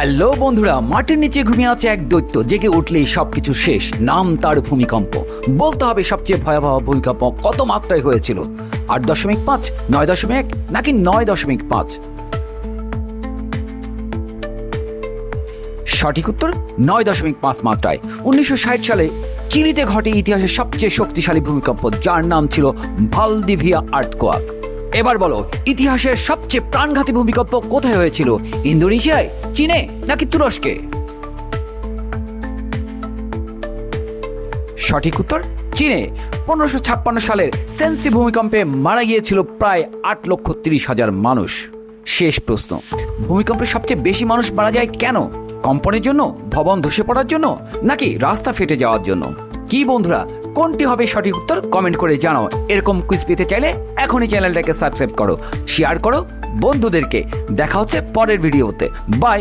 Hello বন্ধুরা, মাটির নিচে ঘুমিয়ে আছে এক দৈত্য, জেগে উঠলেই সবকিছু শেষ। নাম তার ভূমিকম্প। বলতে হবে সবচেয়ে ভয়াবহ ভূমিকম্প কত মাত্রায় হয়েছিল? 8.5, 9.1 নাকি 9.5? সঠিক উত্তর 9.5 মাত্রায়। 1960 সালে চিলিতে ঘটে ইতিহাসের সবচেয়ে শক্তিশালী ভূমিকম্প, যার নাম ছিল ভালদিভিয়া আর্থকোয়াক। এবার বলো, ইতিহাসের সবচেয়ে প্রাণঘাতী ভূমিকম্প কোথায় হয়েছিল? ইন্দোনেশিয়ায়, চীনে নাকি তুরস্কে? সঠিক উত্তর চীনে। 1556 সালের সেন্সি ভূমিকম্পে মারা গিয়েছিল প্রায় 8,30,000 মানুষ। শেষ প্রশ্ন, ভূমিকম্পে সবচেয়ে বেশি মানুষ মারা যায় কেন? কম্পনের জন্য, ভবন ধসে পড়ার জন্য নাকি রাস্তা ফেটে যাওয়ার জন্য? কি বন্ধুরা, কোনটি হবে সঠিক উত্তর? কমেন্ট করে জানাও। এরকম কুইজ পেতে চাইলে এখনই চ্যানেলটাকে সাবস্ক্রাইব করো, শেয়ার করো বন্ধুদেরকে। দেখা হচ্ছে পরের ভিডিওতে। বাই।